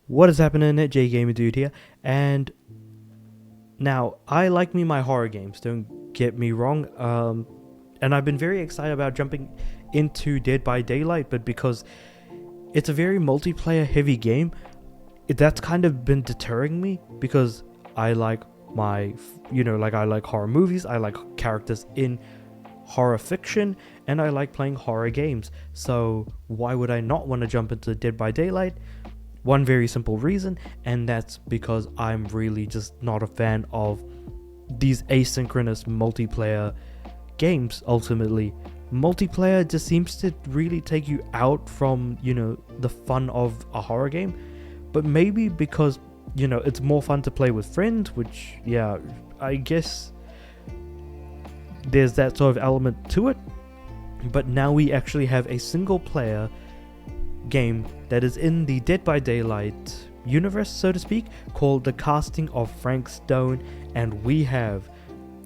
What is happening? Gamne Dude here, and now I like me my horror games. Don't get me wrong. And I've been very excited about jumping into Dead by Daylight, but because it's a very multiplayer heavy game, that's kind of been deterring me because I like I like horror movies. I like characters in horror fiction, and I like playing horror games. So why would I not want to jump into Dead by Daylight? One very simple reason, and that's because I'm really just not a fan of these asynchronous multiplayer games. Ultimately, multiplayer just seems to really take you out from, the fun of a horror game. But maybe because, it's more fun to play with friends, which, yeah, I guess there's that sort of element to it. But now we actually have a single player game that is in the Dead by Daylight universe, so to speak, called The Casting of Frank Stone, and we have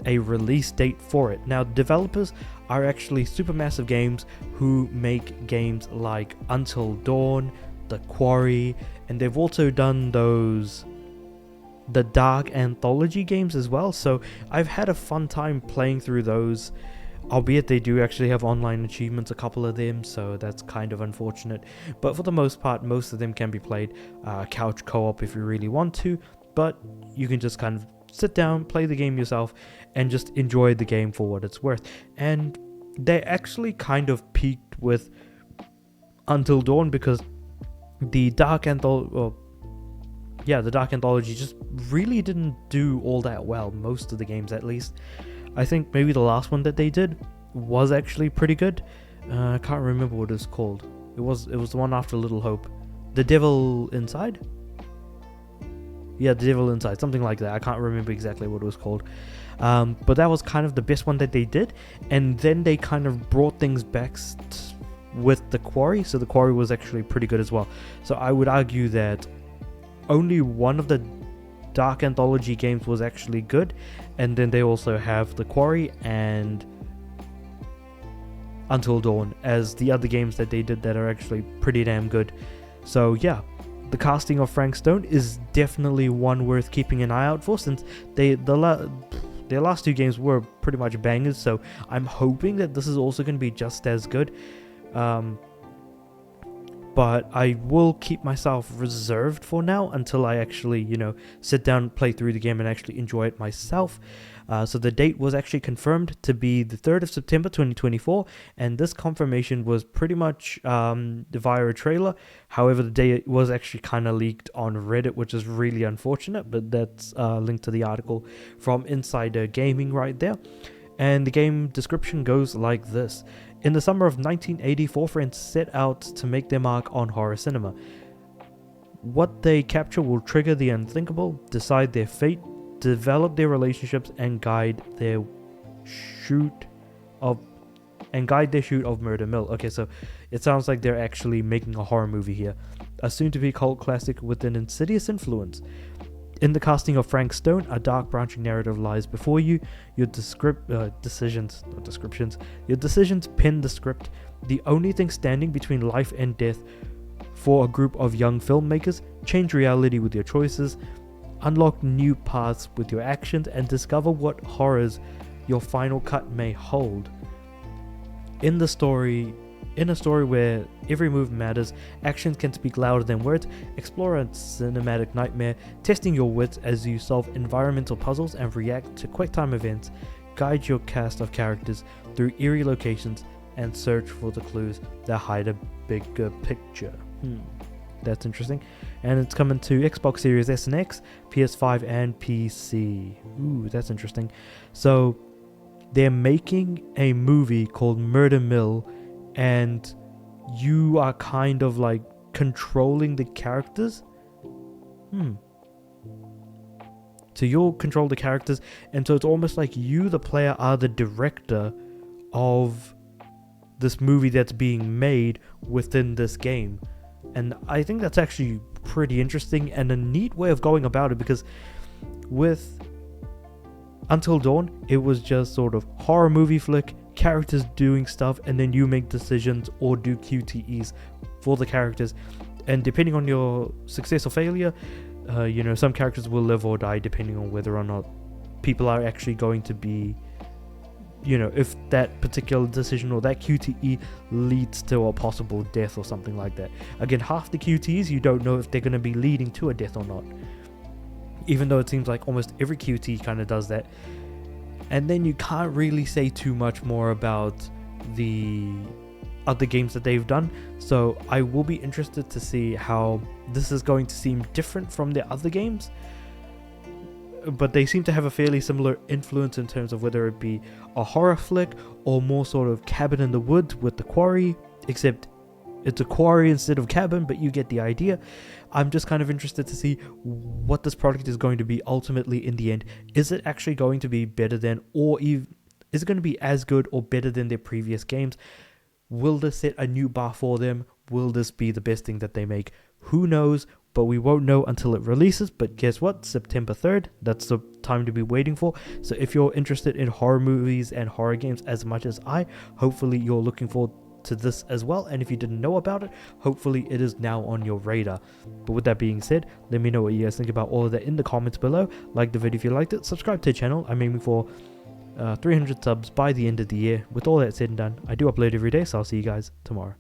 a release date for it. Now, developers are actually Supermassive Games, who make games like Until Dawn, The Quarry, and they've also done the Dark Anthology games as well. So I've had a fun time playing through those, albeit they do actually have online achievements, a couple of them, so that's kind of unfortunate. But for the most part, most of them can be played couch co-op if you really want to, but you can just kind of sit down, play the game yourself, and just enjoy the game for what it's worth. And they actually kind of peaked with Until Dawn, because the Dark Anthology, the Dark Anthology just really didn't do all that well, most of the games at least. I think maybe the last one that they did was actually pretty good. I can't remember what it was called. It was the one after Little Hope. The Devil Inside? Yeah, The Devil Inside, something like that. I can't remember exactly what it was called. But that was kind of the best one that they did. And then they kind of brought things back with The Quarry. So The Quarry was actually pretty good as well. So I would argue that only one of the Dark Anthology games was actually good, and then they also have The Quarry and Until Dawn as the other games that they did that are actually pretty damn good. So yeah, The Casting of Frank Stone is definitely one worth keeping an eye out for, since their last two games were pretty much bangers. So I'm hoping that this is also going to be just as good. But I will keep myself reserved for now until I actually, sit down, play through the game, and actually enjoy it myself. So the date was actually confirmed to be the 3rd of September 2024, and this confirmation was pretty much via a trailer. However, the date was actually kind of leaked on Reddit, which is really unfortunate, but that's linked to the article from Insider Gaming right there. And the game description goes like this. In the summer of 1984, friends set out to make their mark on horror cinema. What they capture will trigger the unthinkable, decide their fate, develop their relationships, and guide their shoot of Murder Mill. Okay, so it sounds like they're actually making a horror movie here. A soon-to-be cult classic with an insidious influence. In The Casting of Frank Stone, a dark branching narrative lies before you. Your decisions pin the script. The only thing standing between life and death for a group of young filmmakers. Change reality with your choices. Unlock new paths with your actions, and discover what horrors your final cut may hold. In a story where every move matters, actions can speak louder than words. Explore a cinematic nightmare, testing your wits as you solve environmental puzzles and react to quick-time events. Guide your cast of characters through eerie locations and search for the clues that hide a bigger picture. That's interesting. And it's coming to Xbox Series S and X, PS5, and PC. Ooh, that's interesting. So they're making a movie called Murder Mill, and you are kind of like controlling the characters. So you'll control the characters, and so it's almost like you, the player, are the director of this movie that's being made within this game. And I think that's actually pretty interesting and a neat way of going about it, because with Until Dawn, it was just sort of horror movie flick, characters doing stuff, and then you make decisions or do QTEs for the characters. and depending on your success or failure, you know, some characters will live or die depending on whether or not people are actually going to be, you know, if that particular decision or that QTE leads to a possible death or something like that. Again, half the QTEs you don't know if they're going to be leading to a death or not, even though it seems like almost every QTE kind of does that. And then you can't really say too much more about the other games that they've done, so I will be interested to see how this is going to seem different from the other games. But they seem to have a fairly similar influence in terms of whether it be a horror flick or more sort of cabin in the woods with the quarry, except it's a quarry instead of cabin, but you get the idea. I'm just kind of interested to see what this product is going to be ultimately in the end. Is it actually going to be better than, or even is it going to be as good or better than their previous games? Will this set a new bar for them? Will this be the best thing that they make? Who knows? But we won't know until it releases. But guess what? September 3rd, that's the time to be waiting for. So if you're interested in horror movies and horror games as much as hopefully you're looking forward to this as well. And if you didn't know about it, hopefully it is now on your radar. But with that being said, let me know what you guys think about all of that in the comments below. Like the video if you liked it. Subscribe to the channel. I'm aiming for 300 subs by the end of the year. With all that said and done, I do upload every day, so I'll see you guys tomorrow.